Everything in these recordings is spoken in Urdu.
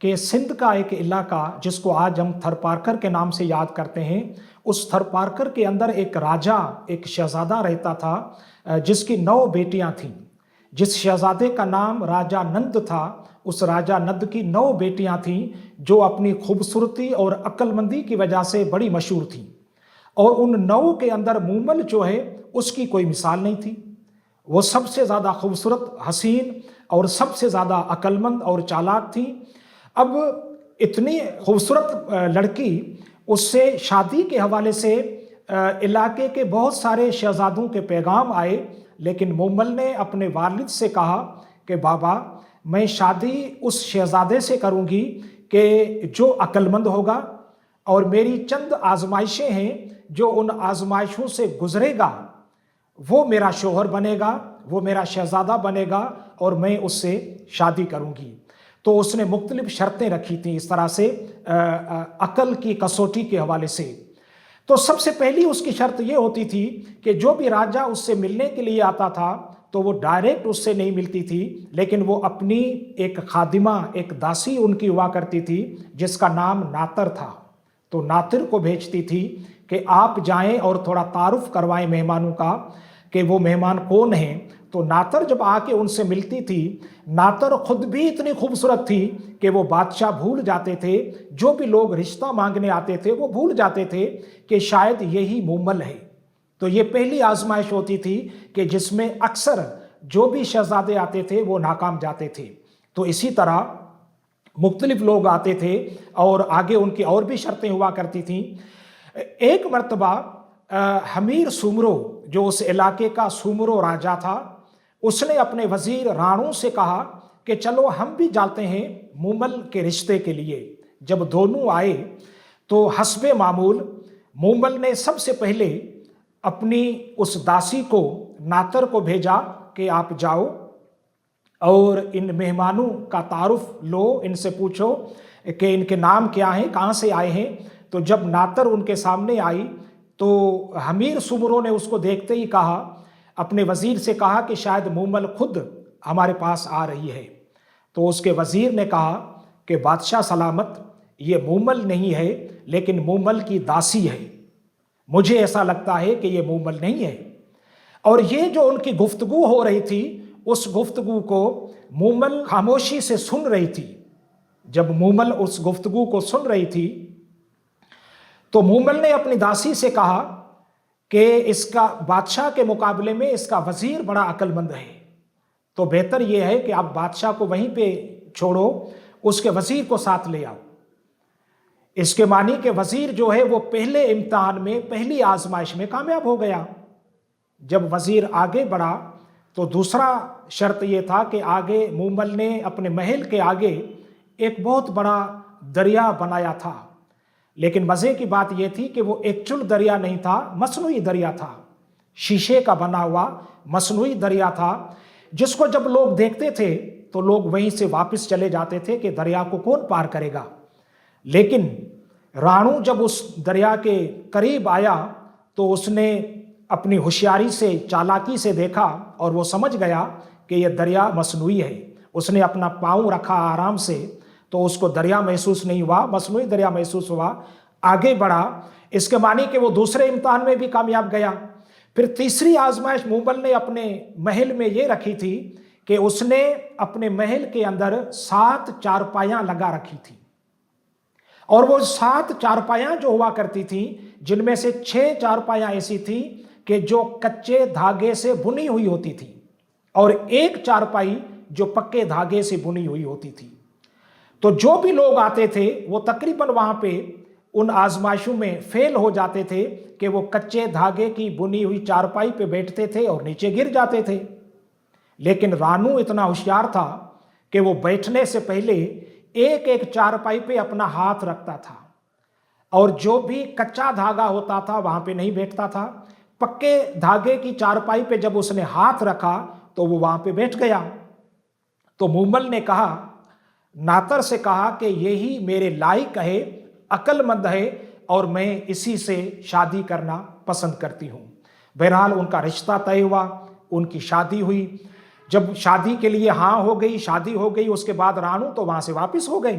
کہ سندھ کا ایک علاقہ جس کو آج ہم تھرپارکر کے نام سے یاد کرتے ہیں، اس تھرپارکر کے اندر ایک راجا، ایک شہزادہ رہتا تھا جس کی 9 بیٹیاں تھیں۔ جس شہزادے کا نام راجا نند تھا، اس راجا نند کی 9 بیٹیاں تھیں جو اپنی خوبصورتی اور عقل مندی کی وجہ سے بڑی مشہور تھیں، اور ان 9 کے اندر مومل جو ہے اس کی کوئی مثال نہیں تھی۔ وہ سب سے زیادہ خوبصورت، حسین اور سب سے زیادہ عقل مند اور چالاک تھی۔ اب اتنی خوبصورت لڑکی، اس سے شادی کے حوالے سے علاقے کے بہت سارے شہزادوں کے پیغام آئے، لیکن مومل نے اپنے والد سے کہا کہ بابا میں شادی اس شہزادے سے کروں گی کہ جو عقل مند ہوگا، اور میری چند آزمائشیں ہیں، جو ان آزمائشوں سے گزرے گا وہ میرا شوہر بنے گا، وہ میرا شہزادہ بنے گا، اور میں اس سے شادی کروں گی۔ تو اس نے مختلف شرطیں رکھی تھیں اس طرح سے عقل کی کسوٹی کے حوالے سے۔ تو سب سے پہلی اس کی شرط یہ ہوتی تھی کہ جو بھی راجا اس سے ملنے کے لیے آتا تھا تو وہ ڈائریکٹ اس سے نہیں ملتی تھی، لیکن وہ اپنی ایک خادمہ، ایک داسی ان کی ہوا کرتی تھی جس کا نام ناتر تھا۔ تو ناتر کو بھیجتی تھی کہ آپ جائیں اور تھوڑا تعارف کروائیں مہمانوں کا کہ وہ مہمان کون ہیں۔ تو ناتر جب آ کے ان سے ملتی تھی، ناتر خود بھی اتنی خوبصورت تھی کہ وہ بادشاہ بھول جاتے تھے، جو بھی لوگ رشتہ مانگنے آتے تھے وہ بھول جاتے تھے کہ شاید یہی مومل ہے۔ تو یہ پہلی آزمائش ہوتی تھی کہ جس میں اکثر جو بھی شہزادے آتے تھے وہ ناکام جاتے تھے۔ تو اسی طرح مختلف لوگ آتے تھے اور آگے ان کی اور بھی شرطیں ہوا کرتی تھیں۔ ایک مرتبہ حمیر سومرو، جو اس علاقے کا سومرو راجا تھا، اس نے اپنے وزیر رانو سے کہا کہ چلو ہم بھی جاتے ہیں مومل کے رشتے کے لیے۔ جب دونوں آئے تو حسب معمول مومل نے سب سے پہلے اپنی اس داسی کو، ناتر کو بھیجا کہ آپ جاؤ اور ان مہمانوں کا تعارف لو، ان سے پوچھو کہ ان کے نام کیا ہیں، کہاں سے آئے ہیں۔ تو جب ناتر ان کے سامنے آئی تو حمیر سومرو نے اس کو دیکھتے ہی کہا، اپنے وزیر سے کہا کہ شاید مومل خود ہمارے پاس آ رہی ہے۔ تو اس کے وزیر نے کہا کہ بادشاہ سلامت، یہ مومل نہیں ہے لیکن مومل کی داسی ہے، مجھے ایسا لگتا ہے کہ یہ مومل نہیں ہے۔ اور یہ جو ان کی گفتگو ہو رہی تھی، اس گفتگو کو مومل خاموشی سے سن رہی تھی۔ جب مومل اس گفتگو کو سن رہی تھی تو مومل نے اپنی داسی سے کہا کہ اس کا بادشاہ کے مقابلے میں اس کا وزیر بڑا عقل مند ہے، تو بہتر یہ ہے کہ آپ بادشاہ کو وہیں پہ چھوڑو، اس کے وزیر کو ساتھ لے آؤ۔ اس کے معنی کہ وزیر جو ہے وہ پہلے امتحان میں، پہلی آزمائش میں کامیاب ہو گیا۔ جب وزیر آگے بڑھا تو دوسرا شرط یہ تھا کہ آگے مومل نے اپنے محل کے آگے ایک بہت بڑا دریا بنایا تھا، لیکن مزے کی بات یہ تھی کہ وہ ایکچول دریا نہیں تھا، مصنوعی دریا تھا، شیشے کا بنا ہوا مصنوعی دریا تھا، جس کو جب لوگ دیکھتے تھے تو لوگ وہیں سے واپس چلے جاتے تھے کہ دریا کو کون پار کرے گا۔ لیکن رانو جب اس دریا کے قریب آیا تو اس نے اپنی ہوشیاری سے، چالاکی سے دیکھا اور وہ سمجھ گیا کہ یہ دریا مصنوعی ہے۔ اس نے اپنا پاؤں رکھا آرام سے تو اس کو دریا محسوس نہیں ہوا، مصنوعی دریا محسوس ہوا، آگے بڑھا۔ اس کے معنی کہ وہ دوسرے امتحان میں بھی کامیاب گیا۔ پھر تیسری آزمائش مومل نے اپنے محل میں یہ رکھی تھی کہ اس نے اپنے محل کے اندر 7 چارپائیاں لگا رکھی تھی، اور وہ 7 چارپائیاں جو ہوا کرتی تھیں، جن میں سے 6 چارپائیاں ایسی تھیں کہ جو کچے دھاگے سے بنی ہوئی ہوتی تھی، اور 1 چارپائی جو پکے دھاگے سے بنی ہوئی ہوتی تھی۔ تو جو بھی لوگ آتے تھے وہ تقریباً وہاں پہ ان آزمائشوں میں فیل ہو جاتے تھے کہ وہ کچے دھاگے کی بنی ہوئی چارپائی پہ بیٹھتے تھے اور نیچے گر جاتے تھے۔ لیکن رانو اتنا ہوشیار تھا کہ وہ بیٹھنے سے پہلے ایک ایک چارپائی پہ اپنا ہاتھ رکھتا تھا، اور جو بھی کچا دھاگا ہوتا تھا وہاں پہ نہیں بیٹھتا تھا، پکے دھاگے کی چارپائی پہ جب اس نے ہاتھ رکھا تو وہ وہاں پہ بیٹھ گیا۔ تو مومل نے کہا، ناتر سے کہا کہ یہی میرے لائق ہے، عقل مند ہے، اور میں اسی سے شادی کرنا پسند کرتی ہوں۔ بہرحال ان کا رشتہ طے ہوا، ان کی شادی ہوئی۔ جب شادی کے لیے ہاں ہو گئی، شادی ہو گئی، اس کے بعد رانو تو وہاں سے واپس ہو گئی۔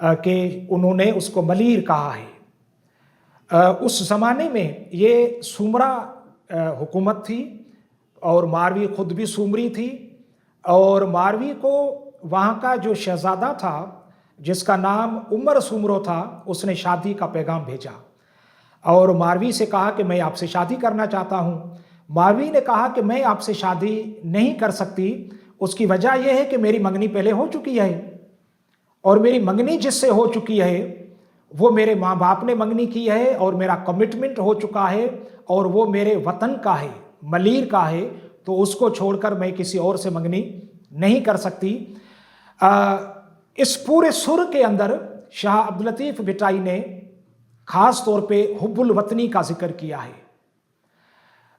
کہ انہوں نے اس کو ملیر کہا ہے۔ اس زمانے میں یہ سومرا حکومت تھی اور ماروی خود بھی سومری تھی، اور ماروی کو وہاں کا جو شہزادہ تھا جس کا نام عمر سومرو تھا، اس نے شادی کا پیغام بھیجا اور ماروی سے کہا کہ میں آپ سے شادی کرنا چاہتا ہوں۔ ماروی نے کہا کہ میں آپ سے شادی نہیں کر سکتی، اس کی وجہ یہ ہے کہ میری منگنی پہلے ہو چکی ہے، اور میری منگنی جس سے ہو چکی ہے وہ میرے ماں باپ نے منگنی کی ہے، اور میرا کمٹمنٹ ہو چکا ہے، اور وہ میرے وطن کا ہے، ملیر کا ہے، تو اس کو چھوڑ کر میں کسی اور سے منگنی نہیں کر سکتی۔ اس پورے سر کے اندر شاہ عبداللطیف بھٹائی نے خاص طور پہ حب الوطنی کا ذکر کیا ہے،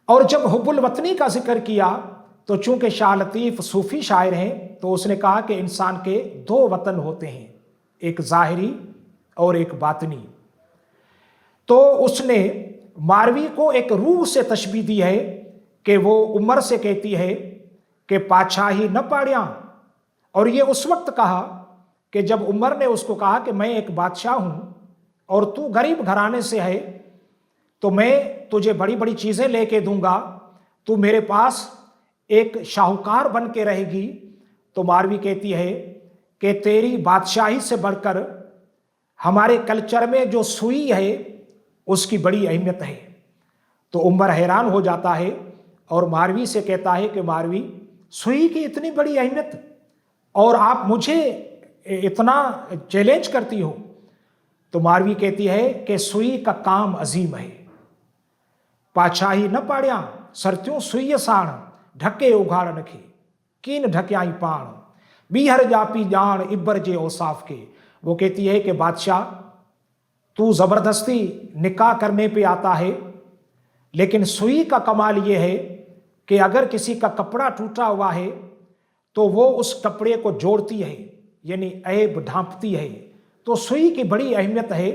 اور جب حب الوطنی کا ذکر کیا تو چونکہ شاہ لطیف صوفی شاعر ہیں تو اس نے کہا کہ انسان کے دو وطن ہوتے ہیں، ایک ظاہری اور ایک باطنی۔ تو اس نے ماروی کو ایک روح سے تشبیہ دی ہے کہ وہ عمر سے کہتی ہے کہ پاچھاہی نہ پاڑیاں، اور یہ اس وقت کہا کہ جب عمر نے اس کو کہا کہ میں ایک بادشاہ ہوں اور تو غریب گھرانے سے ہے، تو میں تجھے بڑی بڑی چیزیں لے کے دوں گا، تو میرے پاس ایک شاہوکار بن کے رہے گی۔ تو ماروی کہتی ہے کہ تیری بادشاہی سے بڑھ کر ہمارے کلچر میں جو سوئی ہے اس کی بڑی اہمیت ہے۔ تو عمر حیران ہو جاتا ہے اور ماروی سے کہتا ہے کہ ماروی، سوئی کی اتنی بڑی اہمیت اور آپ مجھے اتنا چیلنج کرتی ہو؟ تو ماروی کہتی ہے کہ سوئی کا کام عظیم ہے، پاچھاہی نہ پاڑیاں سرتیوں سوئی سان ڈھکے اگاڑ نکھی کین ڈھکیائی پان بیہر جاپی جان ابر جے اوصاف کے۔ وہ کہتی ہے کہ بادشاہ تو زبردستی نکاح کرنے پہ آتا ہے، لیکن سوئی کا کمال یہ ہے کہ اگر کسی کا کپڑا ٹوٹا ہوا ہے تو وہ اس کپڑے کو جوڑتی ہے، یعنی عیب ڈھانپتی ہے۔ تو سوئی کی بڑی اہمیت ہے۔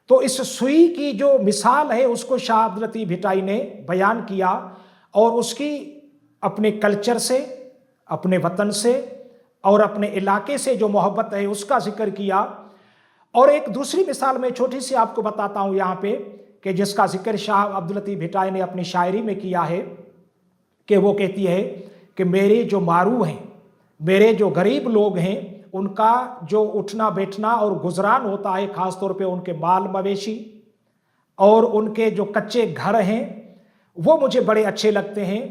تو اس سوئی کی جو مثال ہے اس کو شاہ عبداللطیف بھٹائی نے بیان کیا، اور اس کی اپنے کلچر سے، اپنے وطن سے اور اپنے علاقے سے جو محبت ہے اس کا ذکر کیا۔ اور ایک دوسری مثال میں چھوٹی سی آپ کو بتاتا ہوں یہاں پہ، کہ جس کا ذکر شاہ عبداللطیف بھٹائی نے اپنی شاعری میں کیا ہے، کہ وہ کہتی ہے کہ میرے جو مارو ہیں، میرے جو غریب لوگ ہیں، ان کا جو اٹھنا بیٹھنا اور گزران ہوتا ہے، خاص طور پہ ان کے مال مویشی اور ان کے جو کچے گھر ہیں، وہ مجھے بڑے اچھے لگتے ہیں۔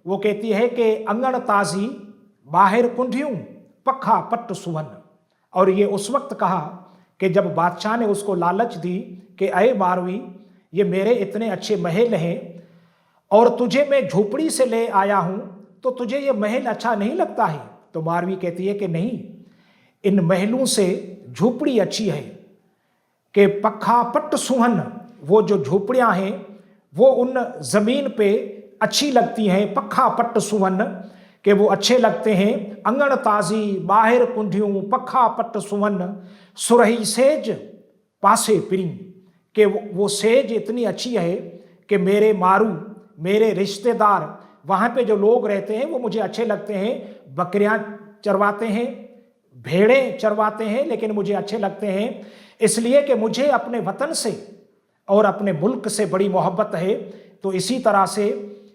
وہ کہتی ہے کہ انگن تازی باہر کنڈھیوں پکھا پٹ سون، اور یہ اس وقت کہا کہ جب بادشاہ نے اس کو لالچ دی کہ اے ماروی، یہ میرے اتنے اچھے محل ہیں اور تجھے میں جھوپڑی سے لے آیا ہوں، تو تجھے یہ محل اچھا نہیں لگتا ہے؟ تو ماروی کہتی ہے کہ نہیں، ان محلوں سے جھوپڑی اچھی ہے، کہ پکھا پٹ سوہن، وہ جو جھوپڑیاں ہیں وہ ان زمین پہ اچھی لگتی ہیں، پکھا پٹ سوہن کہ وہ اچھے لگتے ہیں۔ انگن تازی باہر کنڈھیوں پکھا پٹ سوہن سرہی سیج پاسے پریں، کہ وہ سیج اتنی اچھی ہے کہ میرے مارو، میرے رشتہ دار، وہاں پہ جو لوگ رہتے ہیں وہ مجھے اچھے لگتے ہیں۔ بکریاں چرواتے ہیں، بھیڑیں چرواتے ہیں، لیکن مجھے اچھے لگتے ہیں، اس لیے کہ مجھے اپنے وطن سے اور اپنے ملک سے بڑی محبت ہے۔ تو اسی طرح سے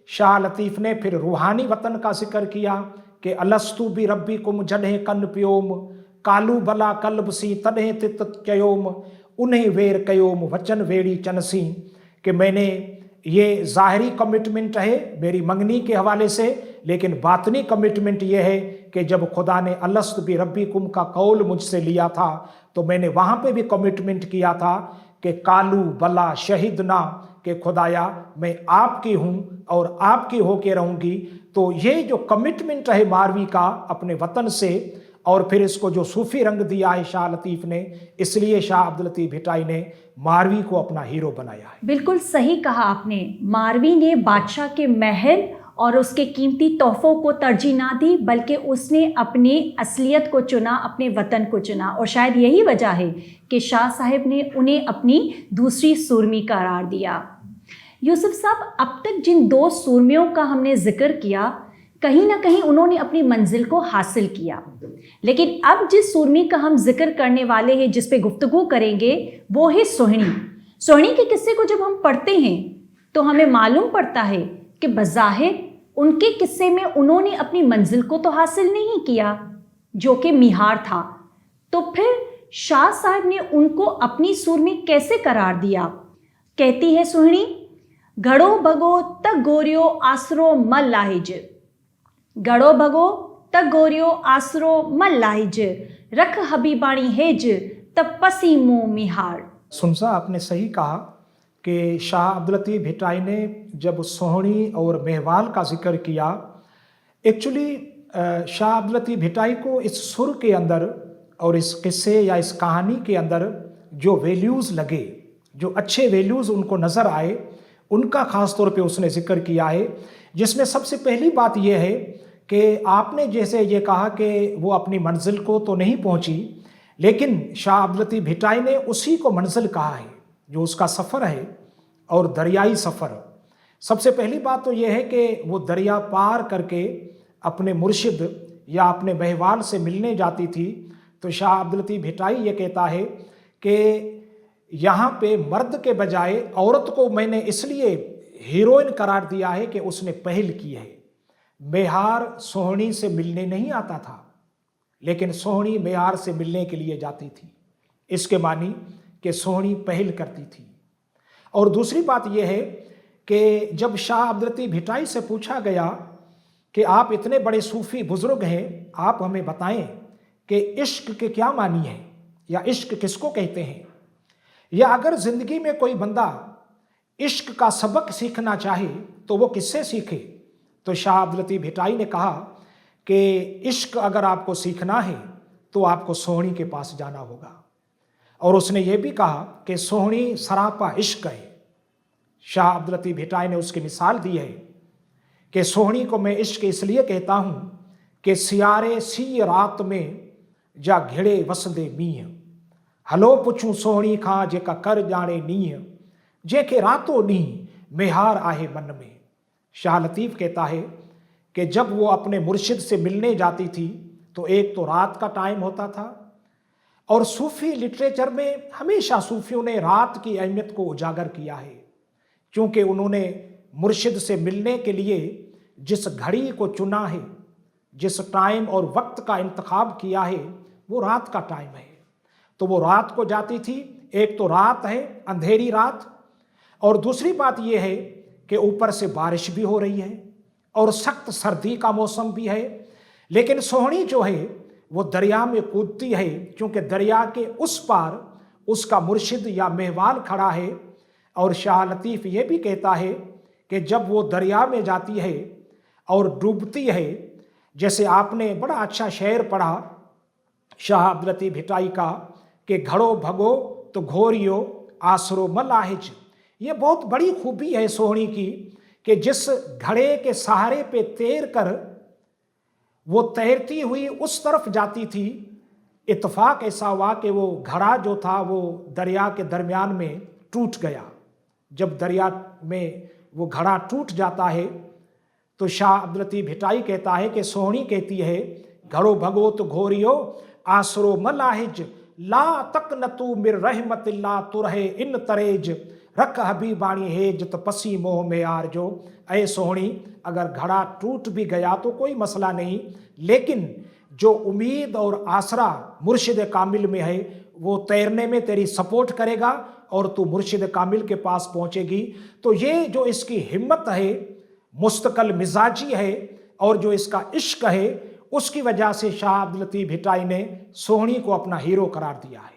شاہ لطیف نے پھر روحانی وطن کا ذکر کیا کہ الستو بھی ربی کم جنہیں کن پیوم کالو بلا کلب سی تنہیں تت چیوم انہیں ویر کیوم وچن ویڑی چنسی، کہ میں نے یہ ظاہری کمٹمنٹ ہے میری منگنی کے حوالے سے، لیکن باطنی کمٹمنٹ یہ ہے کہ جب خدا نے الست بھی ربی کم کا قول مجھ سے لیا تھا تو میں نے وہاں پہ بھی کمٹمنٹ کیا تھا کہ کالو بلا شہید نہ، کہ خدایا میں آپ کی ہوں اور آپ کی ہو کے رہوں گی۔ تو یہ جو کمٹمنٹ ہے ماروی کا اپنے وطن سے، اور پھر اس کو جو صوفی رنگ دیا ہے شاہ لطیف نے، اس لیے شاہ عبداللطیف بھٹائی نے ماروی کو اپنا ہیرو بنایا ہے۔ بالکل صحیح کہا آپ نے، ماروی نے بادشاہ کے محل اور اس کے قیمتی تحفوں کو ترجیح نہ دی، بلکہ اس نے اپنی اصلیت کو چنا، اپنے وطن کو چنا، اور شاید یہی وجہ ہے کہ شاہ صاحب نے انہیں اپنی دوسری سورمی قرار دیا۔ یوسف صاحب، اب تک جن دو سورمیوں کا ہم نے ذکر کیا، کہیں نہ کہیں انہوں نے اپنی منزل کو حاصل کیا. لیکن اب جس سورمی کا ہم ذکر کرنے والے ہیں، جس پہ گفتگو کریں گے، وہ ہے سوہنی. سوہنی کے قصے کو جب ہم پڑھتے ہیں تو ہمیں معلوم پڑتا ہے کہ بظاہر ان کے قصے میں انہوں نے اپنی منزل کو تو حاصل نہیں کیا جو کہ میہار تھا. تو پھر شاہ صاحب نے ان کو اپنی سور میں کیسے قرار دیا؟ کہتی ہے سوہنی، گھڑو بھگو تک گوریو آسرو مل لاہج، گھڑو بھگو تک گوریو آسرو مل لاہج، رکھ حبیبانی ہیج تب پسی مو میہار. سنسا آپ نے صحیح کہا کہ شاہ عبداللطیف بھٹائی نے جب سوہنی اور مہوال کا ذکر کیا، ایکچولی شاہ عبداللطیف بھٹائی کو اس سر کے اندر اور اس قصے یا اس کہانی کے اندر جو ویلیوز لگے، جو اچھے ویلیوز ان کو نظر آئے، ان کا خاص طور پہ اس نے ذکر کیا ہے، جس میں سب سے پہلی بات یہ ہے کہ آپ نے جیسے یہ کہا کہ وہ اپنی منزل کو تو نہیں پہنچی، لیکن شاہ عبداللطیف بھٹائی نے اسی کو منزل کہا ہے جو اس کا سفر ہے، اور دریائی سفر. سب سے پہلی بات تو یہ ہے کہ وہ دریا پار کر کے اپنے مرشد یا اپنے مہوال سے ملنے جاتی تھی. تو شاہ عبداللطیف بھٹائی یہ کہتا ہے کہ یہاں پہ مرد کے بجائے عورت کو میں نے اس لیے ہیروئن قرار دیا ہے کہ اس نے پہل کی ہے. میہار سوہنی سے ملنے نہیں آتا تھا، لیکن سوہنی میہار سے ملنے کے لیے جاتی تھی. اس کے معنی کہ سوہنی پہل کرتی تھی. اور دوسری بات یہ ہے کہ جب شاہ عبداللطیف بھٹائی سے پوچھا گیا کہ آپ اتنے بڑے صوفی بزرگ ہیں، آپ ہمیں بتائیں کہ عشق کے کیا معنی ہے، یا عشق کس کو کہتے ہیں، یا اگر زندگی میں کوئی بندہ عشق کا سبق سیکھنا چاہے تو وہ کس سے سیکھے؟ تو شاہ عبداللطیف بھٹائی نے کہا کہ عشق اگر آپ کو سیکھنا ہے تو آپ کو سوہنی کے پاس جانا ہوگا. اور اس نے یہ بھی کہا کہ سوہنی سراپا عشق ہے. شاہ عبداللطیف بھٹائی نے اس کی مثال دی ہے کہ سوہنی کو میں عشق اس لیے کہتا ہوں کہ سیارے سی رات میں جا گھڑے وسدے میہ، ہلو پچھوں سوہنی کھاں جے کا کر جانے نیہ، جے کے راتوں نی میہار آہے من میں. شاہ لطیف کہتا ہے کہ جب وہ اپنے مرشد سے ملنے جاتی تھی تو ایک تو رات کا ٹائم ہوتا تھا، اور صوفی لٹریچر میں ہمیشہ صوفیوں نے رات کی اہمیت کو اجاگر کیا ہے، کیونکہ انہوں نے مرشد سے ملنے کے لیے جس گھڑی کو چنا ہے، جس ٹائم اور وقت کا انتخاب کیا ہے، وہ رات کا ٹائم ہے. تو وہ رات کو جاتی تھی. ایک تو رات ہے، اندھیری رات، اور دوسری بات یہ ہے کہ اوپر سے بارش بھی ہو رہی ہے اور سخت سردی کا موسم بھی ہے. لیکن سوہنی جو ہے وہ دریا میں کودتی ہے، کیونکہ دریا کے اس پار اس کا مرشد یا مہوال کھڑا ہے. اور شاہ لطیف یہ بھی کہتا ہے کہ جب وہ دریا میں جاتی ہے اور ڈوبتی ہے، جیسے آپ نے بڑا اچھا شعر پڑھا شاہ عبداللطیف بھٹائی کا کہ گھڑو بھگو تو گھوریو آسرو ملاحج. یہ بہت بڑی خوبی ہے سوہنی کی کہ جس گھڑے کے سہارے پہ تیر کر وہ تیرتی ہوئی اس طرف جاتی تھی، اتفاق ایسا ہوا کہ وہ گھڑا جو تھا وہ دریا کے درمیان میں ٹوٹ گیا. جب دریا میں وہ گھڑا ٹوٹ جاتا ہے تو شاہ عبداللطیف بھٹائی کہتا ہے کہ سوہنی کہتی ہے گھڑو بھگو تو گھوریو آسرو ملاحج، لا تقنطو من رحمت اللہ ترہے ان تریج، رکھ حبیبانی ہیج تو پسی موہ میار جو. اے سوہنی، اگر گھڑا ٹوٹ بھی گیا تو کوئی مسئلہ نہیں، لیکن جو امید اور آسرا مرشد کامل میں ہے وہ تیرنے میں تیری سپورٹ کرے گا اور تو مرشد کامل کے پاس پہنچے گی. تو یہ جو اس کی ہمت ہے، مستقل مزاجی ہے، اور جو اس کا عشق ہے، اس کی وجہ سے شاہ عبداللطیف بھٹائی نے سوہنی کو اپنا ہیرو قرار دیا ہے.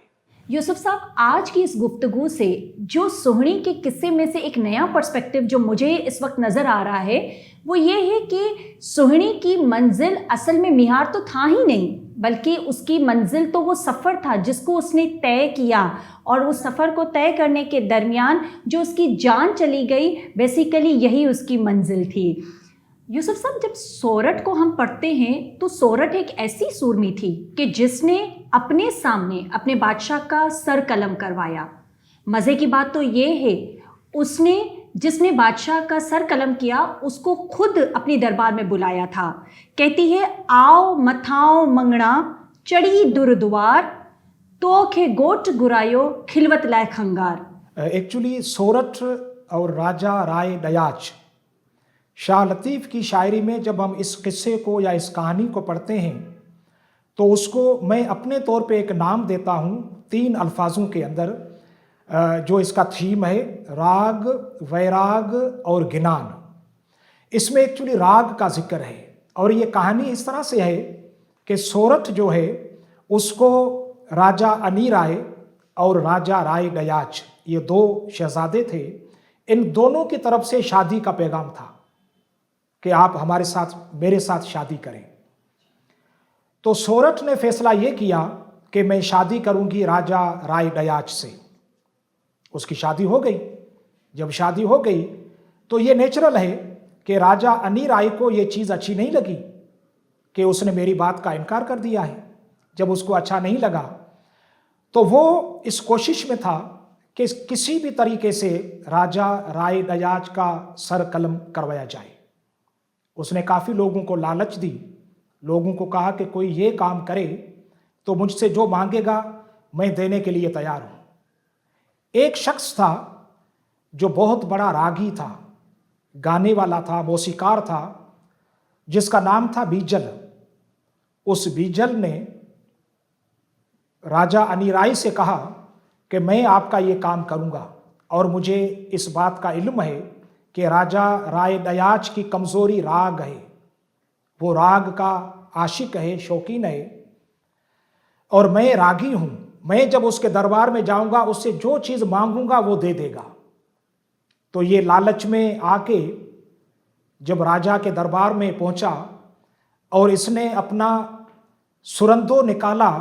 یوسف صاحب، آج کی اس گفتگو سے جو سوہنی کے قصے میں سے ایک نیا پرسپیکٹیو جو مجھے اس وقت نظر آ رہا ہے وہ یہ ہے کہ سوہنی کی منزل اصل میں میہار تو تھا ہی نہیں، بلکہ اس کی منزل تو وہ سفر تھا جس کو اس نے طے کیا، اور اس سفر کو طے کرنے کے درمیان جو اس کی جان چلی گئی بیسیکلی یہی اس کی منزل تھی. یوسف صاحب، جب سورٹ کو ہم پڑھتے ہیں تو سورٹ ایک ایسی سورمی تھی کہ جس نے اپنے سامنے اپنے بادشاہ کا سر قلم کروایا. مزے کی بات تو یہ ہے اس نے جس نے بادشاہ کا سر قلم کیا اس کو خود اپنی دربار میں بلایا تھا. کہتی ہے آؤ متھاؤ منگنا چڑی دردوار تو کہ گوٹ گرایو کھلوت لائے کھنگار. ایکچولی سورٹھ اور راجا رائے ڈیاچ شاہ لطیف کی شاعری میں جب ہم اس قصے کو یا اس کہانی کو پڑھتے ہیں تو اس کو میں اپنے طور پہ ایک نام دیتا ہوں 3 الفاظوں کے اندر جو اس کا تھیم ہے راگ ویراگ اور گنان. اس میں ایکچولی راگ کا ذکر ہے اور یہ کہانی اس طرح سے ہے کہ سورٹھ جو ہے اس کو راجا انی رائے اور راجا رائے ڈیاچ یہ 2 شہزادے تھے. ان دونوں کی طرف سے شادی کا پیغام تھا کہ آپ ہمارے ساتھ میرے ساتھ شادی کریں. تو سورٹھ نے فیصلہ یہ کیا کہ میں شادی کروں گی راجا رائے ڈیاچ سے. اس کی شادی ہو گئی. جب شادی ہو گئی تو یہ نیچرل ہے کہ راجا انی رائے کو یہ چیز اچھی نہیں لگی کہ اس نے میری بات کا انکار کر دیا ہے. جب اس کو اچھا نہیں لگا تو وہ اس کوشش میں تھا کہ کسی بھی طریقے سے راجا رائے ڈیاچ کا سر قلم کروایا جائے. اس نے کافی لوگوں کو لالچ دی. لوگوں کو کہا کہ کوئی یہ کام کرے تو مجھ سے جو مانگے گا میں دینے کے لیے تیار ہوں. ایک شخص تھا جو بہت بڑا راگی تھا, گانے والا تھا, موسیقار تھا, جس کا نام تھا بیجل. اس بیجل نے راجا انی رائے سے کہا کہ میں آپ کا یہ کام کروں گا اور مجھے اس بات کا علم ہے کہ راجا رائے ڈیاچ کی کمزوری راگ ہے. وہ راگ کا عاشق ہے, شوقین ہے, اور میں راگی ہوں. میں جب اس کے دربار میں جاؤں گا اس سے جو چیز مانگوں گا وہ دے دے گا. تو یہ لالچ میں آ کے جب راجا کے دربار میں پہنچا اور اس نے اپنا سرندو نکالا,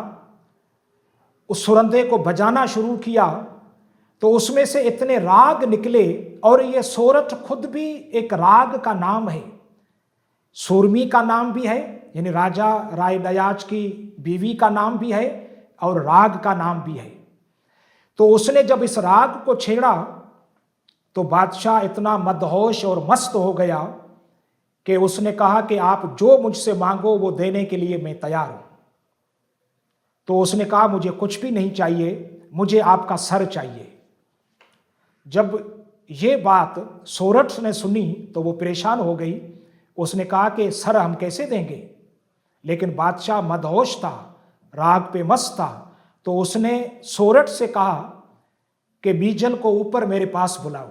اس سرندے کو بجانا شروع کیا تو اس میں سے اتنے راگ نکلے. اور یہ سورٹھ خود بھی ایک راگ کا نام ہے. سورمی کا نام بھی ہے, یعنی راجا رائے ڈیاچ کی بیوی کا نام بھی ہے اور راگ کا نام بھی ہے. تو اس نے جب اس راگ کو چھیڑا تو بادشاہ اتنا مدہوش اور مست ہو گیا کہ اس نے کہا کہ آپ جو مجھ سے مانگو وہ دینے کے لیے میں تیار ہوں. تو اس نے کہا مجھے کچھ بھی نہیں چاہیے, مجھے آپ کا سر چاہیے. جب یہ بات سورٹھ نے سنی تو وہ پریشان ہو گئی. اس نے کہا کہ سر ہم کیسے دیں گے, لیکن بادشاہ مدہوش تھا, راگ پہ مست تھا. تو اس نے سورٹھ سے کہا کہ بیجل کو اوپر میرے پاس بلاؤ.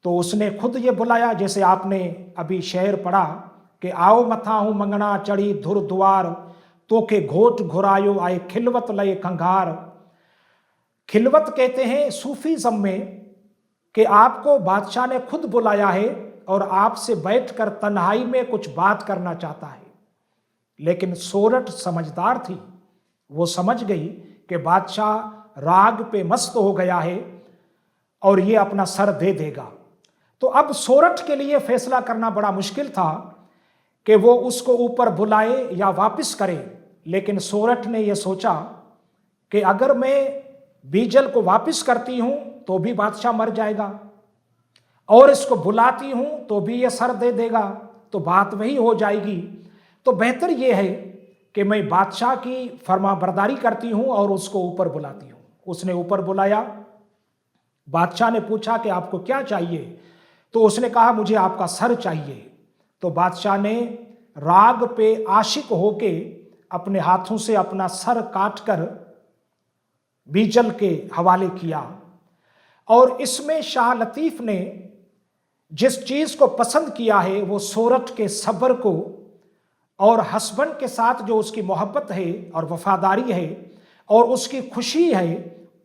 تو اس نے خود یہ بلایا, جیسے آپ نے ابھی شعر پڑھا کہ آؤ متھا ہوں منگنا چڑی دھر دوار تو کہ گھوٹ گھرایو آئے کھلوت لئے کھنگار. کھلوت کہتے ہیں صوفیزم میں کہ آپ کو بادشاہ نے خود بلایا ہے اور آپ سے بیٹھ کر تنہائی میں کچھ بات کرنا چاہتا ہے. لیکن سورٹھ سمجھدار تھی, وہ سمجھ گئی کہ بادشاہ راگ پہ مست ہو گیا ہے اور یہ اپنا سر دے دے گا. تو اب سورٹھ کے لیے فیصلہ کرنا بڑا مشکل تھا کہ وہ اس کو اوپر بلائے یا واپس کرے. لیکن سورٹھ نے یہ سوچا کہ اگر میں بیجل کو واپس کرتی ہوں تو بھی بادشاہ مر جائے گا, اور اس کو بلاتی ہوں تو بھی یہ سر دے دے گا, تو بات وہی ہو جائے گی. تو بہتر یہ ہے کہ میں بادشاہ کی فرما برداری کرتی ہوں اور اس کو اوپر بلاتی ہوں. اس نے اوپر بلایا. بادشاہ نے پوچھا کہ آپ کو کیا چاہیے, تو اس نے کہا مجھے آپ کا سر چاہیے. تو بادشاہ نے راگ پہ عاشق ہو کے اپنے ہاتھوں سے اپنا سر کاٹ کر بیجل کے حوالے کیا. اور اس میں شاہ لطیف نے جس چیز کو پسند کیا ہے وہ سورٹھ کے صبر کو اور ہسبینڈ کے ساتھ جو اس کی محبت ہے اور وفاداری ہے اور اس کی خوشی ہے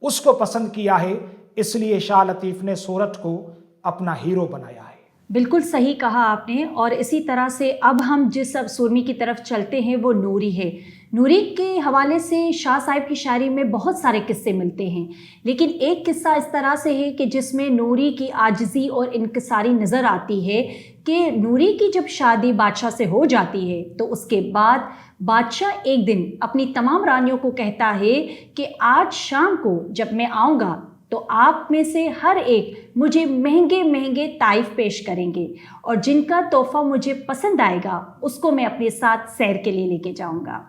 اس کو پسند کیا ہے. اس لیے شاہ لطیف نے سورٹھ کو اپنا ہیرو بنایا ہے. بالکل صحیح کہا آپ نے. اور اسی طرح سے اب ہم جس اب سرمی کی طرف چلتے ہیں وہ نوری ہے. نوری کے حوالے سے شاہ صاحب کی شاعری میں بہت سارے قصے ملتے ہیں, لیکن ایک قصہ اس طرح سے ہے کہ جس میں نوری کی عاجزی اور انکساری نظر آتی ہے کہ نوری کی جب شادی بادشاہ سے ہو جاتی ہے تو اس کے بعد بادشاہ ایک دن اپنی تمام رانیوں کو کہتا ہے کہ آج شام کو جب میں آؤں گا تو آپ میں سے ہر ایک مجھے مہنگے مہنگے تحائف پیش کریں گے اور جن کا تحفہ مجھے پسند آئے گا اس کو میں اپنے ساتھ سیر کے لیے لے کے جاؤں گا۔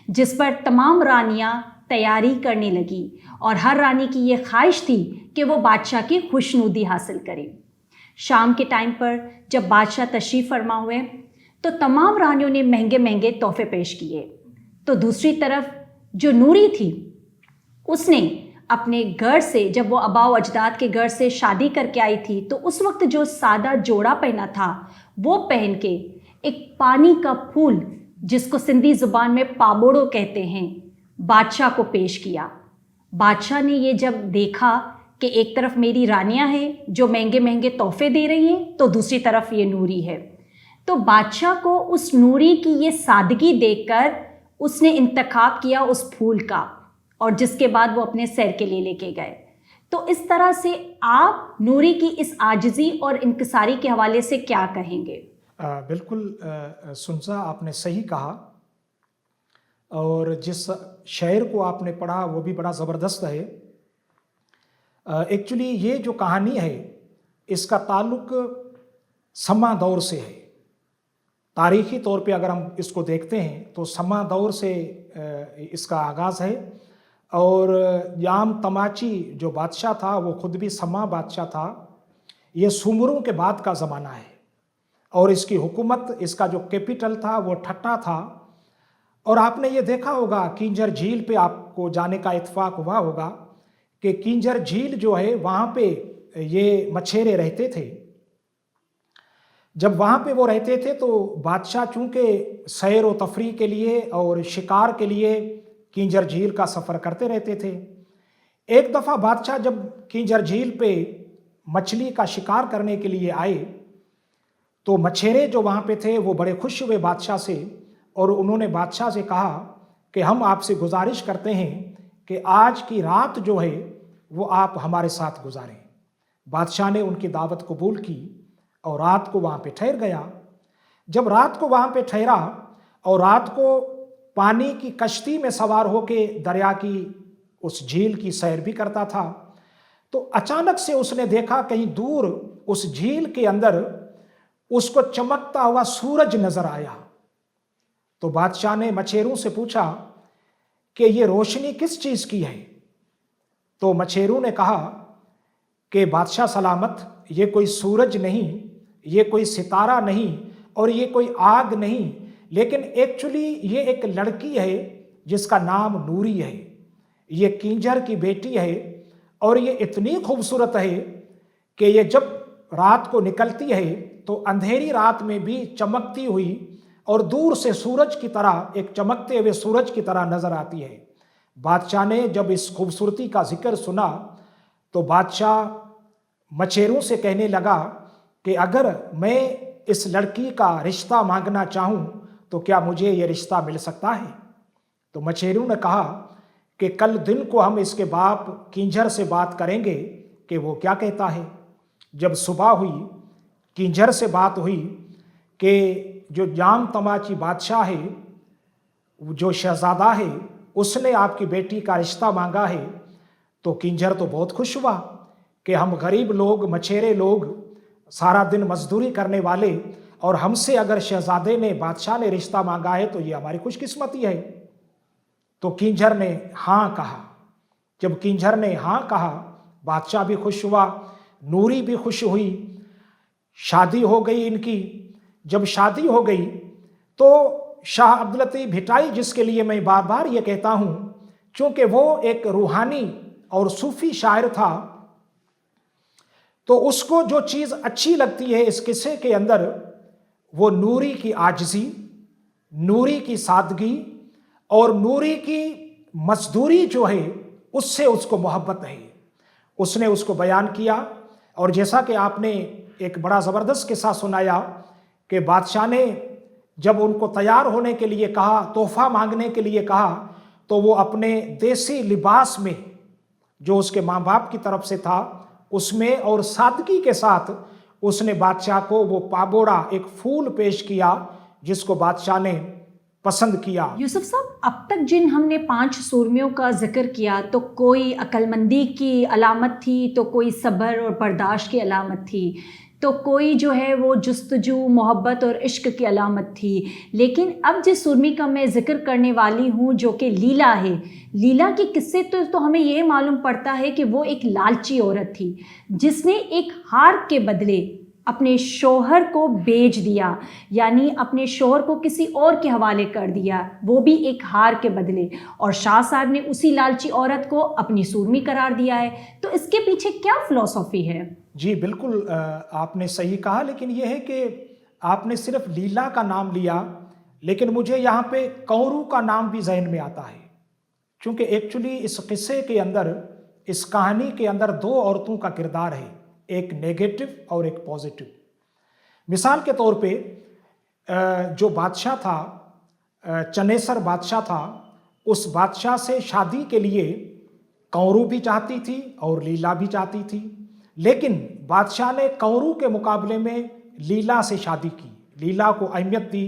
جس پر تمام رانیاں تیاری کرنے لگی اور ہر رانی کی یہ خواہش تھی کہ وہ بادشاہ کی خوشنودی حاصل کرے۔ شام کے ٹائم پر جب بادشاہ تشریف فرما ہوئے تو تمام رانیوں نے مہنگے مہنگے تحفے پیش کیے، تو دوسری طرف جو نوری تھی اس نے اپنے گھر سے، جب وہ آباء و اجداد کے گھر سے شادی کر کے آئی تھی تو اس وقت جو سادہ جوڑا پہنا تھا وہ پہن کے ایک پانی کا پھول جس کو سندھی زبان میں پابوڑو کہتے ہیں بادشاہ کو پیش کیا۔ بادشاہ نے یہ جب دیکھا کہ ایک طرف میری رانیاں ہیں جو مہنگے مہنگے تحفے دے رہی ہیں تو دوسری طرف یہ نوری ہے، تو بادشاہ کو اس نوری کی یہ سادگی دیکھ کر اس نے انتخاب کیا اس پھول کا، اور جس کے بعد وہ اپنے سیر کے لیے لے کے گئے۔ تو اس طرح سے آپ نوری کی اس عاجزی اور انکساری کے حوالے سے کیا کہیں گے؟ بالکل سنزا، آپ نے صحیح کہا، اور جس شعر کو آپ نے پڑھا وہ بھی بڑا زبردست ہے۔ ایکچولی یہ جو کہانی ہے اس کا تعلق سما دور سے ہے۔ تاریخی طور پہ اگر ہم اس کو دیکھتے ہیں تو سما دور سے اس کا آغاز ہے، اور یام تماچی جو بادشاہ تھا وہ خود بھی سما بادشاہ تھا۔ یہ سومروں کے بعد کا زمانہ ہے، اور اس کی حکومت، اس کا جو کیپٹل تھا وہ ٹھٹا تھا۔ اور آپ نے یہ دیکھا ہوگا کینجر جھیل پہ آپ کو جانے کا اتفاق ہوا ہوگا کہ کینجر جھیل جو ہے وہاں پہ یہ مچھیرے رہتے تھے۔ جب وہاں پہ وہ رہتے تھے تو بادشاہ چونکہ سیر و تفریح کے لیے اور شکار کے لیے کینجر جھیل کا سفر کرتے رہتے تھے۔ ایک دفعہ بادشاہ جب کینجر جھیل پہ مچھلی کا شکار کرنے کے لیے آئے تو مچھیرے جو وہاں پہ تھے وہ بڑے خوش ہوئے بادشاہ سے، اور انہوں نے بادشاہ سے کہا کہ ہم آپ سے گزارش کرتے ہیں کہ آج کی رات جو ہے وہ آپ ہمارے ساتھ گزاریں۔ بادشاہ نے ان کی دعوت قبول کی اور رات کو وہاں پہ ٹھہر گیا۔ جب رات کو وہاں پہ ٹھہرا اور رات کو پانی کی کشتی میں سوار ہو کے دریا کی اس جھیل کی سیر بھی کرتا تھا، تو اچانک سے اس نے دیکھا کہیں دور اس جھیل کے اندر اس کو چمکتا ہوا سورج نظر آیا۔ تو بادشاہ نے مچھیروں سے پوچھا کہ یہ روشنی کس چیز کی ہے؟ تو مچھیروں نے کہا کہ بادشاہ سلامت، یہ کوئی سورج نہیں، یہ کوئی ستارہ نہیں، اور یہ کوئی آگ نہیں، لیکن ایکچولی یہ ایک لڑکی ہے جس کا نام نوری ہے۔ یہ کینجر کی بیٹی ہے، اور یہ اتنی خوبصورت ہے کہ یہ جب رات کو نکلتی ہے تو اندھیری رات میں بھی چمکتی ہوئی اور دور سے سورج کی طرح، ایک چمکتے ہوئے سورج کی طرح نظر آتی ہے۔ بادشاہ نے جب اس خوبصورتی کا ذکر سنا تو بادشاہ مچھیروں سے کہنے لگا کہ اگر میں اس لڑکی کا رشتہ مانگنا چاہوں تو کیا مجھے یہ رشتہ مل سکتا ہے؟ تو مچھیروں نے کہا کہ کل دن کو ہم اس کے باپ کینجر سے بات کریں گے کہ وہ کیا کہتا ہے۔ جب صبح ہوئی، کینجر سے بات ہوئی کہ جو یام تماچی بادشاہ ہے، جو شہزادہ ہے، اس نے آپ کی بیٹی کا رشتہ مانگا ہے، تو کینجر تو بہت خوش ہوا کہ ہم غریب لوگ، مچھیرے لوگ، سارا دن مزدوری کرنے والے، اور ہم سے اگر شہزادے نے، بادشاہ نے رشتہ مانگا ہے تو یہ ہماری خوش قسمتی ہے۔ تو کینجر نے ہاں کہا۔ جب کینجر نے ہاں کہا، بادشاہ بھی خوش ہوا، نوری بھی خوش ہوئی، شادی ہو گئی ان کی۔ جب شادی ہو گئی تو شاہ عبداللطیف بھٹائی، جس کے لیے میں بار بار یہ کہتا ہوں چونکہ وہ ایک روحانی اور صوفی شاعر تھا، تو اس کو جو چیز اچھی لگتی ہے اس قصے کے اندر وہ نوری کی عاجزی، نوری کی سادگی اور نوری کی مزدوری جو ہے اس سے اس کو محبت ہے۔ اس نے اس کو بیان کیا، اور جیسا کہ آپ نے ایک بڑا زبردست قصہ سنایا کہ بادشاہ نے جب ان کو تیار ہونے کے لیے کہا، تحفہ مانگنے کے لیے کہا، تو وہ اپنے دیسی لباس میں جو اس کے ماں باپ کی طرف سے تھا اس میں، اور سادگی کے ساتھ اس نے بادشاہ کو وہ پابوڑا، ایک پھول پیش کیا جس کو بادشاہ نے پسند کیا۔ یوسف صاحب، اب تک جن ہم نے 5 سرمیوں کا ذکر کیا تو کوئی عقلمندی کی علامت تھی، تو کوئی صبر اور برداشت کی علامت تھی، تو کوئی جو ہے وہ جستجو محبت اور عشق کی علامت تھی. لیکن اب جس سرمی کا میں ذکر کرنے والی ہوں جو کہ لیلا ہے، لیلا کے قصے تو ہمیں یہ معلوم پڑتا ہے کہ وہ ایک لالچی عورت تھی جس نے ایک ہار کے بدلے اپنے شوہر کو بیچ دیا، یعنی اپنے شوہر کو کسی اور کے حوالے کر دیا، وہ بھی ایک ہار کے بدلے. اور شاہ صاحب نے اسی لالچی عورت کو اپنی سورمی قرار دیا ہے. تو اس کے پیچھے کیا فلسفی ہے؟ جی بالکل آپ نے صحیح کہا، لیکن یہ ہے کہ آپ نے صرف لیلا کا نام لیا، لیکن مجھے یہاں پہ کورو کا نام بھی ذہن میں آتا ہے، چونکہ ایکچولی اس قصے کے اندر، اس کہانی کے اندر 2 عورتوں کا کردار ہے، ایک نیگیٹو اور ایک پازیٹو. مثال کے طور پہ جو بادشاہ تھا، چنیسر بادشاہ تھا، اس بادشاہ سے شادی کے لیے کورو بھی چاہتی تھی اور لیلا بھی چاہتی تھی، لیکن بادشاہ نے کورو کے مقابلے میں لیلا سے شادی کی، لیلا کو اہمیت دی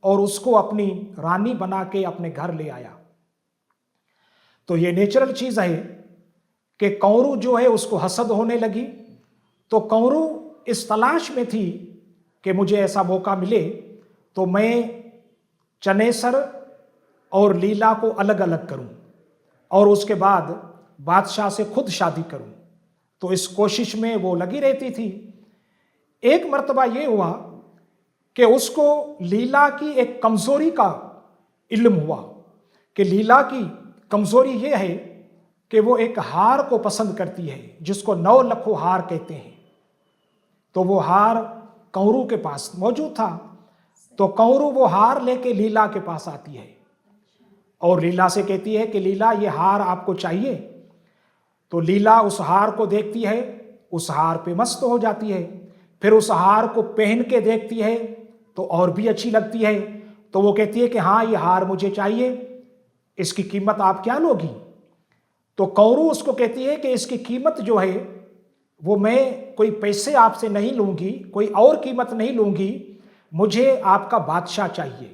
اور اس کو اپنی رانی بنا کے اپنے گھر لے آیا. تو یہ نیچرل چیز ہے کہ کورو جو ہے اس کو حسد ہونے لگی. تو کورو اس تلاش میں تھی کہ مجھے ایسا موقع ملے تو میں چنیسر اور لیلا کو الگ الگ کروں اور اس کے بعد بادشاہ سے خود شادی کروں. تو اس کوشش میں وہ لگی رہتی تھی. ایک مرتبہ یہ ہوا کہ اس کو لیلا کی ایک کمزوری کا علم ہوا کہ لیلا کی کمزوری یہ ہے کہ وہ ایک ہار کو پسند کرتی ہے جس کو 9 لکھو ہار کہتے ہیں. تو وہ ہار کورو کے پاس موجود تھا. تو کورو وہ ہار لے کے لیلا کے پاس آتی ہے اور لیلا سے کہتی ہے کہ لیلا یہ ہار آپ کو چاہیے. تو لیلا اس ہار کو دیکھتی ہے، اس ہار پہ مست ہو جاتی ہے، پھر اس ہار کو پہن کے دیکھتی ہے تو اور بھی اچھی لگتی ہے. تو وہ کہتی ہے کہ ہاں یہ ہار مجھے چاہیے، اس کی قیمت آپ کیا لوگی؟ تو کورو اس کو کہتی ہے کہ اس کی قیمت جو ہے وہ میں کوئی پیسے آپ سے نہیں لوں گی، کوئی اور قیمت نہیں لوں گی، مجھے آپ کا بادشاہ چاہیے.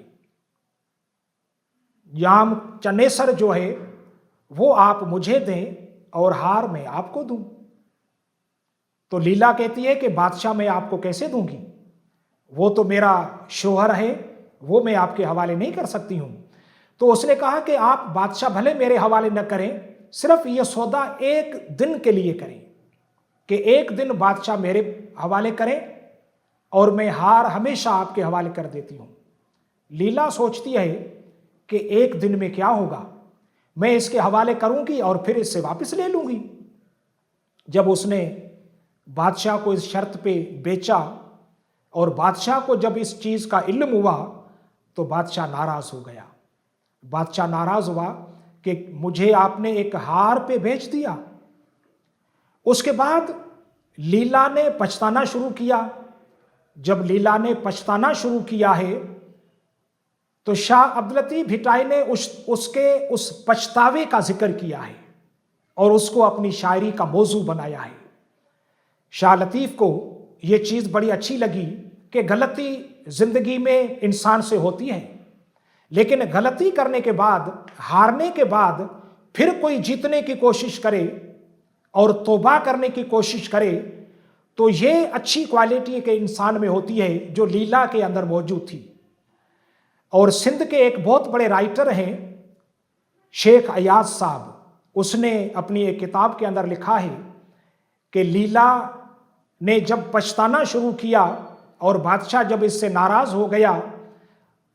یام چنیسر جو ہے وہ آپ مجھے دیں اور ہار میں آپ کو دوں. تو لیلا کہتی ہے کہ بادشاہ میں آپ کو کیسے دوں گی، وہ تو میرا شوہر ہے، وہ میں آپ کے حوالے نہیں کر سکتی ہوں. تو اس نے کہا کہ آپ بادشاہ بھلے میرے حوالے نہ کریں، صرف یہ سودا 1 دن کے لیے کریں کہ 1 دن بادشاہ میرے حوالے کریں اور میں ہار ہمیشہ آپ کے حوالے کر دیتی ہوں. لیلا سوچتی ہے کہ 1 دن میں کیا ہوگا، میں اس کے حوالے کروں گی اور پھر اس سے واپس لے لوں گی. جب اس نے بادشاہ کو اس شرط پہ بیچا اور بادشاہ کو جب اس چیز کا علم ہوا تو بادشاہ ناراض ہو گیا. بادشاہ ناراض ہوا کہ مجھے آپ نے ایک ہار پہ بیچ دیا. اس کے بعد لیلا نے پچھتانا شروع کیا. جب لیلا نے پچھتانا شروع کیا ہے تو شاہ عبداللطیف بھٹائی نے اس کے اس پچھتاوے کا ذکر کیا ہے اور اس کو اپنی شاعری کا موضوع بنایا ہے. شاہ لطیف کو یہ چیز بڑی اچھی لگی کہ غلطی زندگی میں انسان سے ہوتی ہے، لیکن غلطی کرنے کے بعد، ہارنے کے بعد پھر کوئی جیتنے کی کوشش کرے اور توبہ کرنے کی کوشش کرے تو یہ اچھی کوالٹی کے انسان میں ہوتی ہے جو لیلا کے اندر موجود تھی. اور سندھ کے ایک بہت بڑے رائٹر ہیں شیخ ایاز صاحب، اس نے اپنی ایک کتاب کے اندر لکھا ہے کہ لیلا نے جب پچھتانا شروع کیا اور بادشاہ جب اس سے ناراض ہو گیا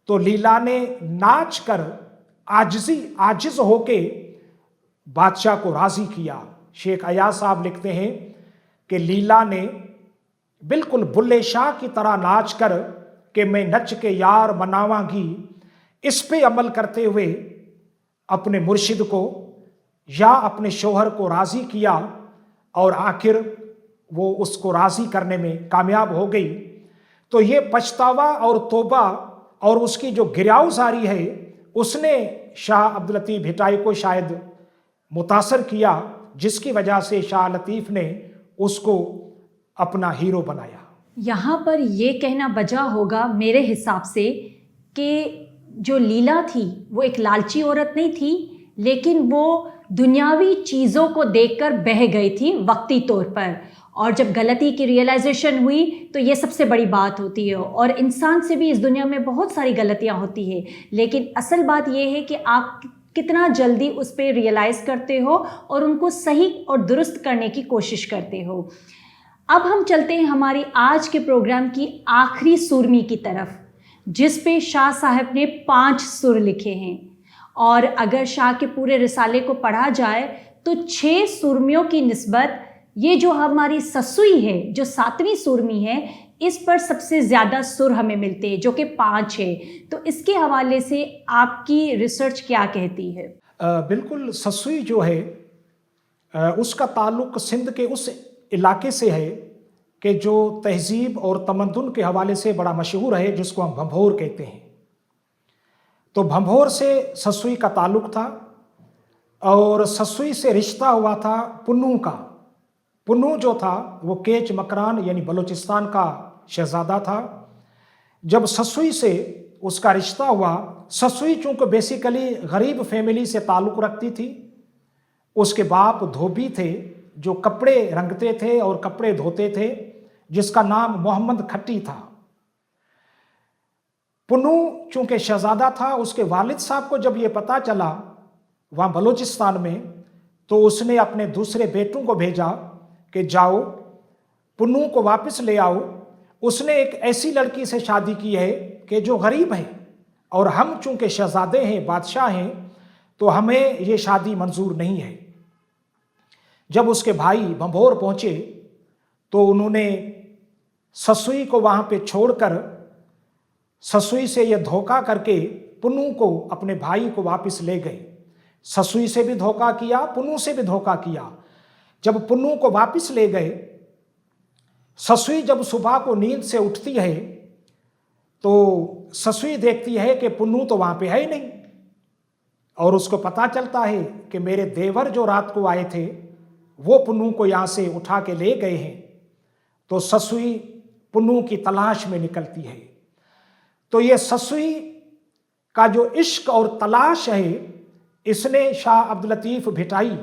تو لیلا نے ناچ کر عاجز ہو کے بادشاہ کو راضی کیا. شیخ ایاز صاحب لکھتے ہیں کہ لیلا نے بالکل بلے شاہ کی طرح ناچ کر کہ میں نچ کے یار مناواں گی، اس پہ عمل کرتے ہوئے اپنے مرشد کو یا اپنے شوہر کو راضی کیا اور آخر وہ اس کو راضی کرنے میں کامیاب ہو گئی. تو یہ پچھتاوا اور توبہ اور اس کی جو گریہوزاری ہے اس نے شاہ عبداللطیف بھٹائی کو شاید متاثر کیا، جس کی وجہ سے شاہ لطیف نے اس کو اپنا ہیرو بنایا. یہاں پر یہ کہنا بجا ہوگا میرے حساب سے کہ جو لیلا تھی وہ ایک لالچی عورت نہیں تھی، لیکن وہ دنیاوی چیزوں کو دیکھ کر بہہ گئی تھی وقتی طور پر، اور جب غلطی کی ریئلائزیشن ہوئی تو یہ سب سے بڑی بات ہوتی ہے، اور انسان سے بھی اس دنیا میں بہت ساری غلطیاں ہوتی ہیں، لیکن اصل بات یہ ہے کہ آپ کتنا جلدی اس پہ ریئلائز کرتے ہو اور ان کو صحیح اور درست کرنے کی کوشش کرتے ہو۔ اب ہم چلتے ہیں ہماری آج کے پروگرام کی آخری سرمی کی طرف، جس پہ شاہ صاحب نے 5 سر لکھے ہیں، اور اگر شاہ کے پورے رسالے کو پڑھا جائے تو 6 سرمیوں کی نسبت یہ جو ہماری سسوئی ہے، جو 7ویں سرمی ہے، اس پر سب سے زیادہ سر ہمیں ملتے ہیں، جو کہ 5 ہے۔ تو اس کے حوالے سے آپ کی ریسرچ کیا کہتی ہے؟ بالکل، سسوئی جو ہے اس کا تعلق سندھ کے اس علاقے سے ہے کہ جو تہذیب اور تمدن کے حوالے سے بڑا مشہور ہے، جس کو ہم بھنبھور کہتے ہیں۔ تو بھنبھور سے سسوئی کا تعلق تھا، اور سسوئی سے رشتہ ہوا تھا پنو کا۔ پنو جو تھا وہ کیچ مکران یعنی بلوچستان کا شہزادہ تھا۔ جب سسوئی سے اس کا رشتہ ہوا، سسوئی چونکہ بیسیکلی غریب فیملی سے تعلق رکھتی تھی، اس کے باپ دھوبی تھے جو کپڑے رنگتے تھے اور کپڑے دھوتے تھے، جس کا نام محمد کھٹی تھا۔ پنو چونکہ شہزادہ تھا، اس کے والد صاحب کو جب یہ پتا چلا وہاں بلوچستان میں، تو اس نے اپنے دوسرے بیٹوں کو بھیجا کہ جاؤ پنو کو واپس لے آؤ۔ اس نے ایک ایسی لڑکی سے شادی کی ہے کہ جو غریب ہے، اور ہم چونکہ شہزادے ہیں، بادشاہ ہیں، تو ہمیں یہ شادی منظور نہیں ہے۔ جب اس کے بھائی بھنبھور پہنچے تو انہوں نے سسوئی کو وہاں پہ چھوڑ کر، سسوئی سے یہ دھوکہ کر کے پنو کو، اپنے بھائی کو واپس لے گئے۔ سسوئی سے بھی دھوکہ کیا، پنو سے بھی دھوکہ کیا۔ جب پنو کو واپس لے گئے، سسوئی جب صبح کو نیند سے اٹھتی ہے تو سسوئی دیکھتی ہے کہ پنو تو وہاں پہ ہے ہی نہیں، اور اس کو پتا چلتا ہے کہ میرے دیور جو رات کو آئے تھے وہ پنو کو یہاں سے اٹھا کے لے گئے ہیں۔ تو سسوئی پنو کی تلاش میں نکلتی ہے۔ تو یہ سسوئی کا جو عشق اور تلاش ہے، اس نے شاہ عبداللطیف بھٹائی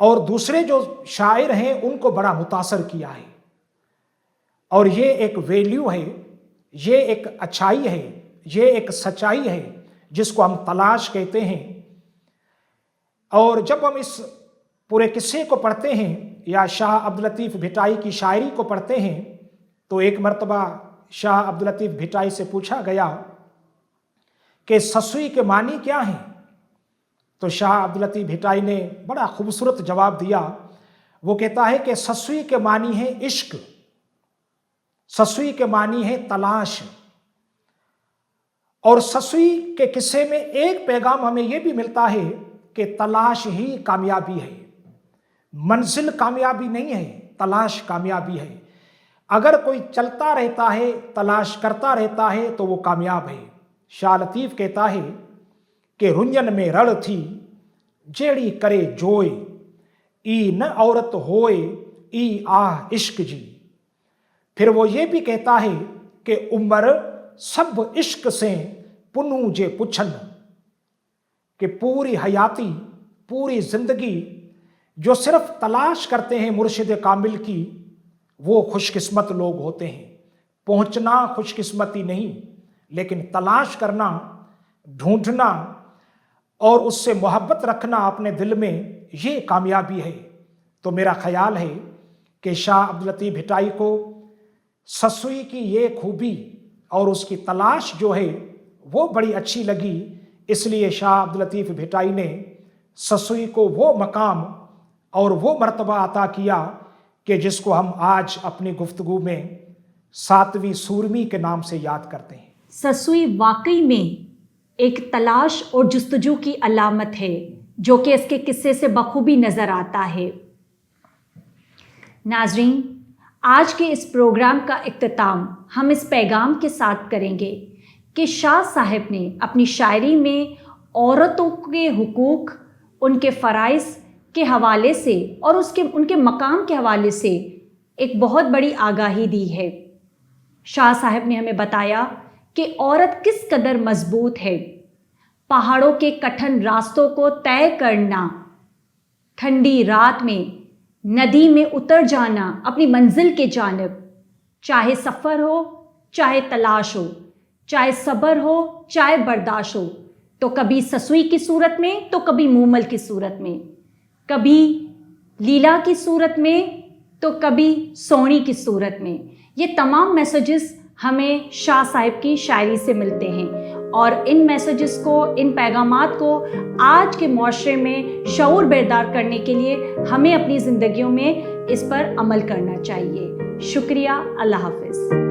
اور دوسرے جو شاعر ہیں ان کو بڑا متاثر کیا ہے، اور یہ ایک ویلیو ہے، یہ ایک اچھائی ہے، یہ ایک سچائی ہے جس کو ہم تلاش کہتے ہیں۔ اور جب ہم اس پورے قصے کو پڑھتے ہیں یا شاہ عبداللطیف بھٹائی کی شاعری کو پڑھتے ہیں، تو ایک مرتبہ شاہ عبداللطیف بھٹائی سے پوچھا گیا کہ سسوئی کے معنی کیا ہیں؟ تو شاہ عبداللطیف بھٹائی نے بڑا خوبصورت جواب دیا۔ وہ کہتا ہے کہ سسوئی کے معنی ہے عشق، سسوئی کے معنی ہے تلاش، اور سسوئی کے قصے میں ایک پیغام ہمیں یہ بھی ملتا ہے کہ تلاش ہی کامیابی ہے۔ منزل کامیابی نہیں ہے، تلاش کامیابی ہے۔ اگر کوئی چلتا رہتا ہے، تلاش کرتا رہتا ہے تو وہ کامیاب ہے۔ شاہ لطیف کہتا ہے کہ رنجن میں رڑ تھی جیڑی کرے جوئے، ای نہ عورت ہوئے ای آہ عشق جی۔ پھر وہ یہ بھی کہتا ہے کہ عمر سب عشق سے پنو جے پچھن، کہ پوری حیاتی، پوری زندگی جو صرف تلاش کرتے ہیں مرشد کامل کی، وہ خوش قسمت لوگ ہوتے ہیں۔ پہنچنا خوش قسمتی نہیں، لیکن تلاش کرنا، ڈھونڈنا اور اس سے محبت رکھنا اپنے دل میں، یہ کامیابی ہے۔ تو میرا خیال ہے کہ شاہ عبداللطیف بھٹائی کو سسوئی کی یہ خوبی اور اس کی تلاش جو ہے وہ بڑی اچھی لگی، اس لیے شاہ عبداللطیف بھٹائی نے سسوئی کو وہ مقام اور وہ مرتبہ عطا کیا کہ جس کو ہم آج اپنی گفتگو میں 7ویں سورمی کے نام سے یاد کرتے ہیں۔ سسوئی واقعی میں ایک تلاش اور جستجو کی علامت ہے، جو کہ اس کے قصے سے بخوبی نظر آتا ہے۔ ناظرین، آج کے اس پروگرام کا اختتام ہم اس پیغام کے ساتھ کریں گے کہ شاہ صاحب نے اپنی شاعری میں عورتوں کے حقوق، ان کے فرائض کے حوالے سے اور ان کے مقام کے حوالے سے ایک بہت بڑی آگاہی دی ہے۔ شاہ صاحب نے ہمیں بتایا کہ عورت کس قدر مضبوط ہے. پہاڑوں کے کٹھن راستوں کو طے کرنا، ٹھنڈی رات میں ندی میں اتر جانا اپنی منزل کے جانب، چاہے سفر ہو چاہے تلاش ہو، چاہے صبر ہو چاہے برداشت ہو، تو کبھی سسوئی کی صورت میں تو کبھی مومل کی صورت میں، کبھی لیلا کی صورت میں تو کبھی سونی کی صورت میں. یہ تمام میسیجز ہمیں شاہ صاحب کی شاعری سے ملتے ہیں، اور ان میسیجز کو، ان پیغامات کو آج کے معاشرے میں شعور بیدار کرنے کے لیے ہمیں اپنی زندگیوں میں اس پر عمل کرنا چاہیے. شکریہ. اللہ حافظ.